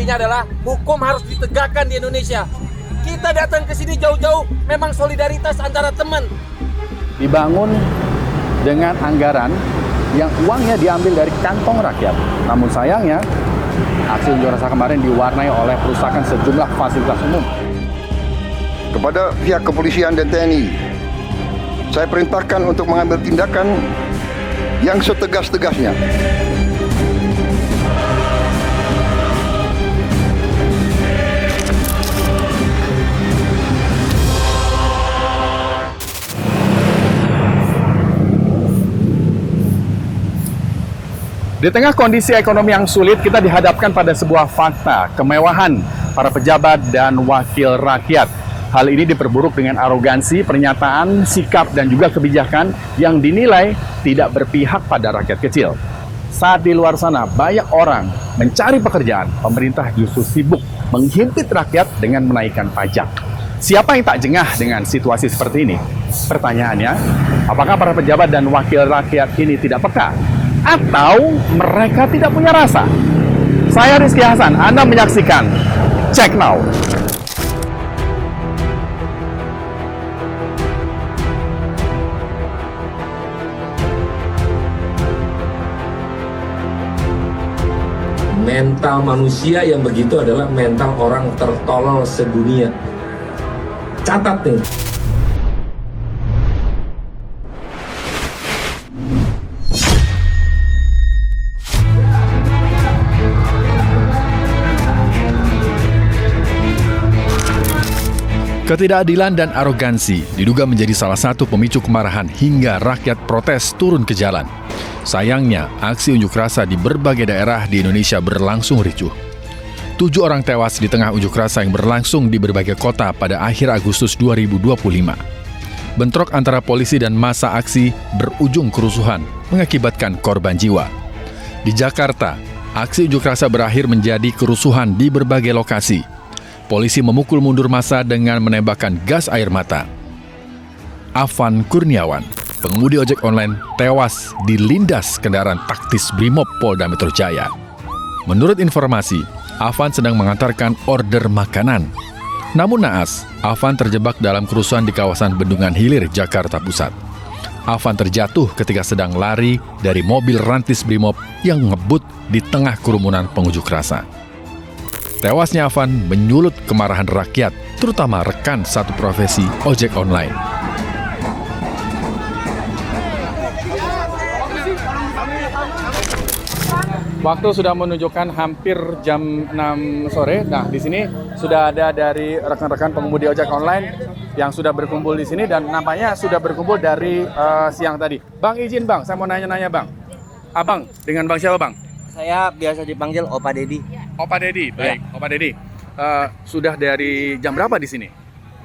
Intinya adalah hukum harus ditegakkan di Indonesia. Kita datang ke sini jauh-jauh memang solidaritas antara teman. Dibangun dengan anggaran yang uangnya diambil dari kantong rakyat. Namun sayangnya, aksi unjuk rasa kemarin diwarnai oleh perusakan sejumlah fasilitas umum. Kepada pihak kepolisian dan TNI, saya perintahkan untuk mengambil tindakan yang setegas-tegasnya. Di tengah kondisi ekonomi yang sulit, kita dihadapkan pada sebuah fakta, kemewahan para pejabat dan wakil rakyat. Hal ini diperburuk dengan arogansi, pernyataan, sikap, dan juga kebijakan yang dinilai tidak berpihak pada rakyat kecil. Saat di luar sana, banyak orang mencari pekerjaan, pemerintah justru sibuk menghimpit rakyat dengan menaikkan pajak. Siapa yang tak jengah dengan situasi seperti ini? Pertanyaannya, apakah para pejabat dan wakil rakyat ini tidak peka? Atau mereka tidak punya rasa? Saya Rizky Hasan, Anda menyaksikan Check Now. Mental manusia yang begitu adalah mental orang tertolol sedunia. Catat nih. Ketidakadilan dan arogansi diduga menjadi salah satu pemicu kemarahan hingga rakyat protes turun ke jalan. Sayangnya, aksi unjuk rasa di berbagai daerah di Indonesia berlangsung ricuh. 7 orang tewas di tengah unjuk rasa yang berlangsung di berbagai kota pada akhir Agustus 2025. Bentrok antara polisi dan massa aksi berujung kerusuhan, mengakibatkan korban jiwa. Di Jakarta, aksi unjuk rasa berakhir menjadi kerusuhan di berbagai lokasi. Polisi memukul mundur massa dengan menembakkan gas air mata. Afan Kurniawan, pengemudi ojek online, tewas dilindas kendaraan taktis Brimob Polda Metro Jaya. Menurut informasi, Afan sedang mengantarkan order makanan. Namun naas, Afan terjebak dalam kerusuhan di kawasan Bendungan Hilir, Jakarta Pusat. Afan terjatuh ketika sedang lari dari mobil rantis Brimob yang ngebut di tengah kerumunan pengunjuk rasa. Tewasnya Afan menyulut kemarahan rakyat, terutama rekan satu profesi ojek online. Waktu sudah menunjukkan hampir jam 6 sore. Nah, di sini sudah ada dari rekan-rekan pengemudi ojek online yang sudah berkumpul di sini dan nampaknya sudah berkumpul dari siang tadi. Bang, izin Bang, saya mau nanya-nanya Bang. Abang, dengan Bang siapa Bang? Saya biasa dipanggil Opa Dedi. Opa Dedi, baik. Ya. Opa Dedi, sudah dari jam berapa di sini?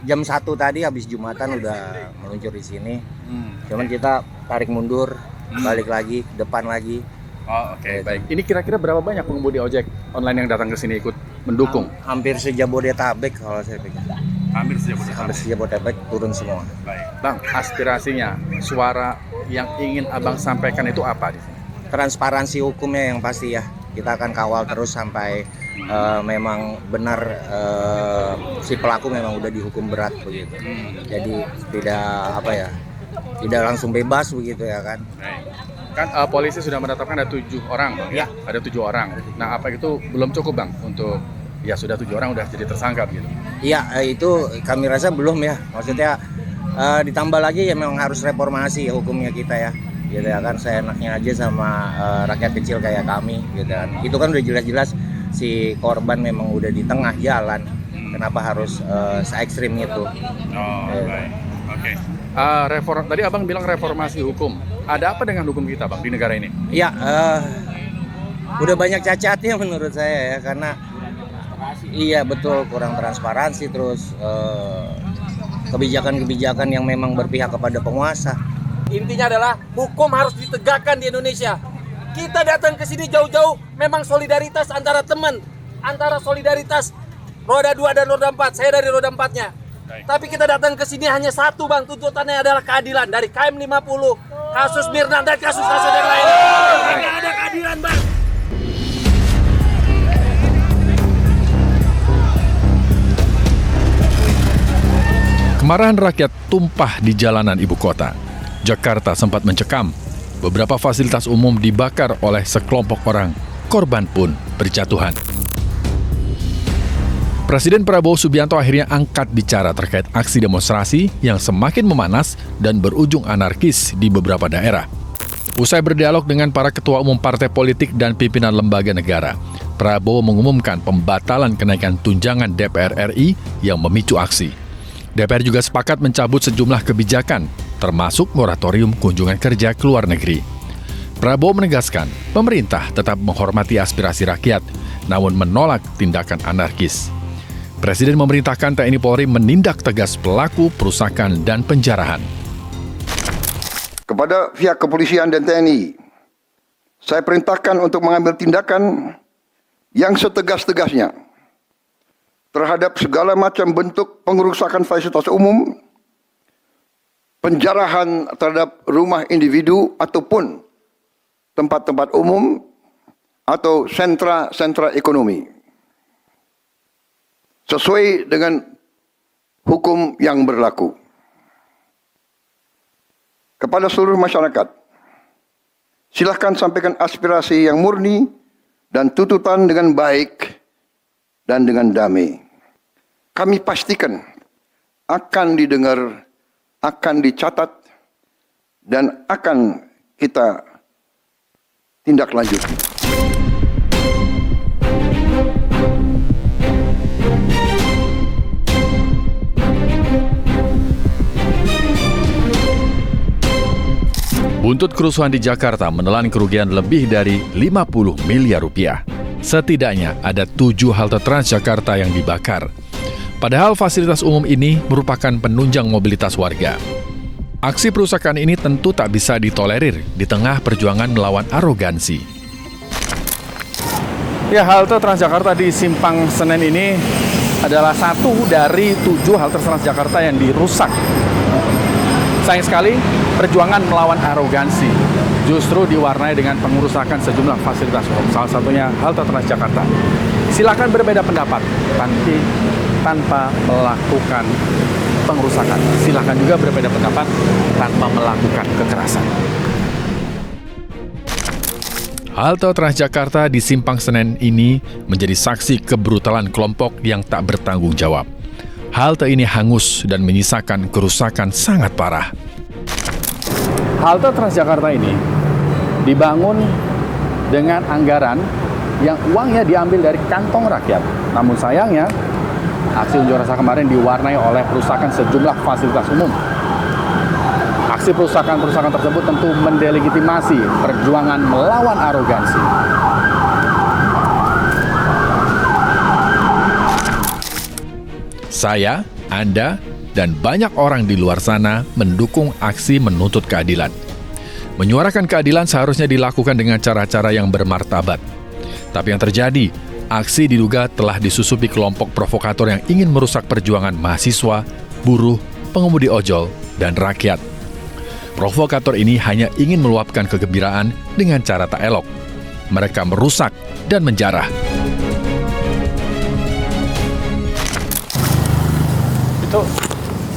Jam 1 tadi habis Jumatan udah meluncur di sini. Cuman kita tarik mundur, balik lagi, depan lagi. Oh, oke, baik. Ini kira-kira berapa banyak pengemudi ojek online yang datang ke sini ikut mendukung? Hampir sejabodetabek kalau saya pikir. Hampir sejabodetabek. Hampir sejabodetabek turun semua. Baik. Bang, aspirasinya, suara yang ingin Abang sampaikan itu apa di sini? Transparansi hukumnya yang pasti ya. Kita akan kawal terus sampai memang benar si pelaku memang udah dihukum berat begitu. Jadi tidak langsung bebas begitu ya kan. Kan polisi sudah menetapkan ada 7 orang Bang ya? Ada 7 orang. Nah, apa itu belum cukup Bang untuk ya sudah 7 orang udah jadi tersangka gitu? Iya, itu kami rasa belum ya. Maksudnya ditambah lagi ya memang harus reformasi hukumnya kita ya. Gitu ya kan, seenaknya aja sama rakyat kecil kayak kami gitu kan. Itu kan udah jelas-jelas si korban memang udah di tengah jalan. Kenapa harus se-ekstrim itu? Oh, baik. Oke. Tadi Abang bilang reformasi hukum. Ada apa dengan hukum kita Bang di negara ini? Iya, udah banyak cacatnya menurut saya ya, karena iya betul kurang transparansi, terus kebijakan-kebijakan yang memang berpihak kepada penguasa. Intinya adalah hukum harus ditegakkan di Indonesia. Kita datang ke sini jauh-jauh memang solidaritas antara teman, antara solidaritas roda 2 dan roda 4. Saya dari roda 4-nya. Tapi kita datang ke sini hanya satu Bang, tuntutannya adalah keadilan dari KM 50, kasus Mirna dan kasus-kasus yang lain. Tidak ada keadilan Bang. Kemarahan rakyat tumpah di jalanan ibu kota. Jakarta sempat mencekam. Beberapa fasilitas umum dibakar oleh sekelompok orang. Korban pun berjatuhan. Presiden Prabowo Subianto akhirnya angkat bicara terkait aksi demonstrasi yang semakin memanas dan berujung anarkis di beberapa daerah. Usai berdialog dengan para ketua umum partai politik dan pimpinan lembaga negara, Prabowo mengumumkan pembatalan kenaikan tunjangan DPR RI yang memicu aksi. DPR juga sepakat mencabut sejumlah kebijakan, termasuk moratorium kunjungan kerja ke luar negeri. Prabowo menegaskan, pemerintah tetap menghormati aspirasi rakyat, namun menolak tindakan anarkis. Presiden memerintahkan TNI Polri menindak tegas pelaku perusakan dan penjarahan. Kepada pihak kepolisian dan TNI, saya perintahkan untuk mengambil tindakan yang setegas-tegasnya terhadap segala macam bentuk pengerusakan fasilitas umum, penjarahan terhadap rumah individu ataupun tempat-tempat umum atau sentra-sentra ekonomi, sesuai dengan hukum yang berlaku. Kepada seluruh masyarakat, silakan sampaikan aspirasi yang murni dan tuntutan dengan baik dan dengan damai. Kami pastikan akan didengar, akan dicatat, dan akan kita tindak lanjuti. Buntut kerusuhan di Jakarta menelan kerugian lebih dari 50 miliar rupiah. Setidaknya ada 7 halte Transjakarta yang dibakar. Padahal fasilitas umum ini merupakan penunjang mobilitas warga. Aksi perusakan ini tentu tak bisa ditolerir di tengah perjuangan melawan arogansi. Ya, halte Transjakarta di Simpang Senen ini adalah satu dari 7 halte Transjakarta yang dirusak. Sayang sekali, perjuangan melawan arogansi justru diwarnai dengan pengerusakan sejumlah fasilitas umum, salah satunya halte Transjakarta. Silakan berbeda pendapat, tapi tanpa melakukan pengerusakan. Silakan juga berbeda pendapat tanpa melakukan kekerasan. Halte Transjakarta di Simpang Senen ini menjadi saksi kebrutalan kelompok yang tak bertanggung jawab. Halte ini hangus dan menyisakan kerusakan sangat parah. Halte Transjakarta ini dibangun dengan anggaran yang uangnya diambil dari kantong rakyat. Namun sayangnya, aksi unjuk rasa kemarin diwarnai oleh perusakan sejumlah fasilitas umum. Aksi perusakan tersebut tentu mendelegitimasi perjuangan melawan arogansi. Saya, Anda, dan banyak orang di luar sana mendukung aksi menuntut keadilan. Menyuarakan keadilan seharusnya dilakukan dengan cara-cara yang bermartabat. Tapi yang terjadi, aksi diduga telah disusupi kelompok provokator yang ingin merusak perjuangan mahasiswa, buruh, pengemudi ojol, dan rakyat. Provokator ini hanya ingin meluapkan kegembiraan dengan cara tak elok. Mereka merusak dan menjarah. Itu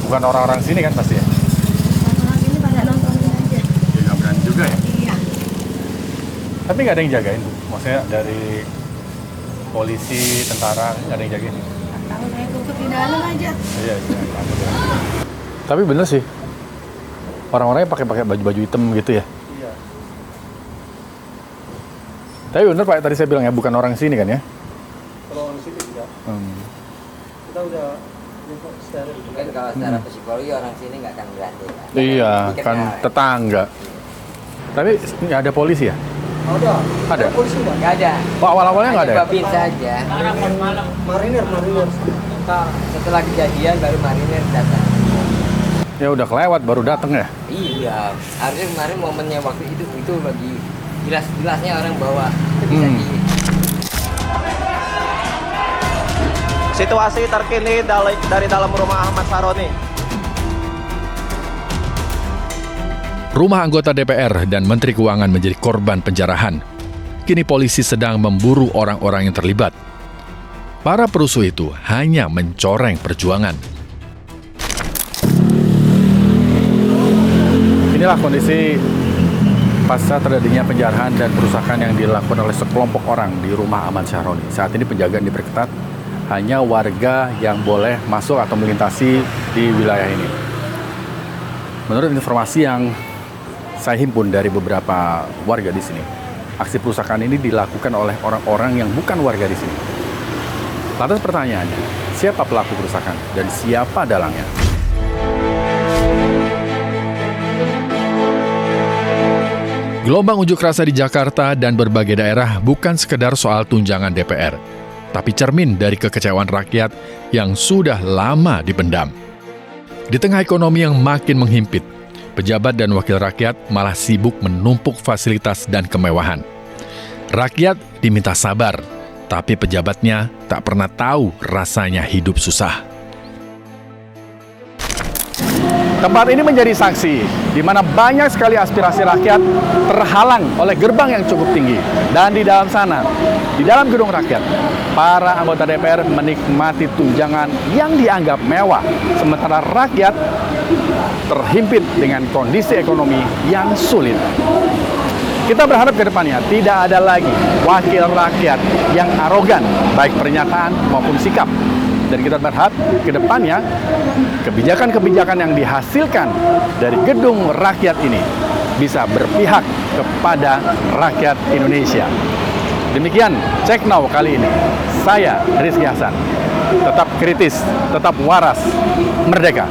bukan orang-orang sini kan pasti ya? Orang ini pada nontonin aja. Ya nggak berani juga ya? Iya. Tapi nggak ada yang jagain, Bu. Maksudnya dari polisi, tentara, nggak ada yang jagain. Tahu saya tutup di dalam aja. Iya. Tapi bener sih, orang-orangnya pakai baju-baju hitam gitu ya. Iya. Tapi bener Pak, tadi saya bilang ya bukan orang sini kan ya? Kalau di sini tidak. Kita udah steril. Kan kalau secara psikologi orang sini nggak akan berani. Iya, kan tetangga. Tapi nggak ada polisi ya? Ada? Polisi nggak? Nggak ada. Oh, awal-awalnya nggak ada ya? Babin saja. Marinir. Setelah kejadian baru marinir datang. Ya udah kelewat baru datang ya? Iya. Harusnya kemarin momennya waktu itu lagi jelas-jelasnya orang bawa itu bisa di. Situasi terkini dari dalam rumah Ahmad Saroni. Rumah anggota DPR dan Menteri Keuangan menjadi korban penjarahan. Kini polisi sedang memburu orang-orang yang terlibat. Para perusuh itu hanya mencoreng perjuangan. Inilah kondisi pasca terjadinya penjarahan dan perusakan yang dilakukan oleh sekelompok orang di rumah Ahmad Syaroni. Saat ini penjagaan diperketat, hanya warga yang boleh masuk atau melintasi di wilayah ini. Menurut informasi yang saya himpun dari beberapa warga di sini, aksi perusakan ini dilakukan oleh orang-orang yang bukan warga di sini. Lantas pertanyaannya, siapa pelaku perusakan dan siapa dalangnya? Gelombang unjuk rasa di Jakarta dan berbagai daerah bukan sekedar soal tunjangan DPR, tapi cermin dari kekecewaan rakyat yang sudah lama dipendam. Di tengah ekonomi yang makin menghimpit, pejabat dan wakil rakyat malah sibuk menumpuk fasilitas dan kemewahan. Rakyat diminta sabar, tapi pejabatnya tak pernah tahu rasanya hidup susah. Tempat ini menjadi saksi di mana banyak sekali aspirasi rakyat terhalang oleh gerbang yang cukup tinggi. Dan di dalam sana, di dalam gedung rakyat, para anggota DPR menikmati tunjangan yang dianggap mewah, sementara rakyat terhimpit dengan kondisi ekonomi yang sulit. Kita berharap ke depannya tidak ada lagi wakil rakyat yang arogan, baik pernyataan maupun sikap. Dan kita berharap ke depannya kebijakan-kebijakan yang dihasilkan dari gedung rakyat ini bisa berpihak kepada rakyat Indonesia. Demikian Cek Now kali ini. Saya Rizky Hasan. Tetap kritis, tetap waras, merdeka.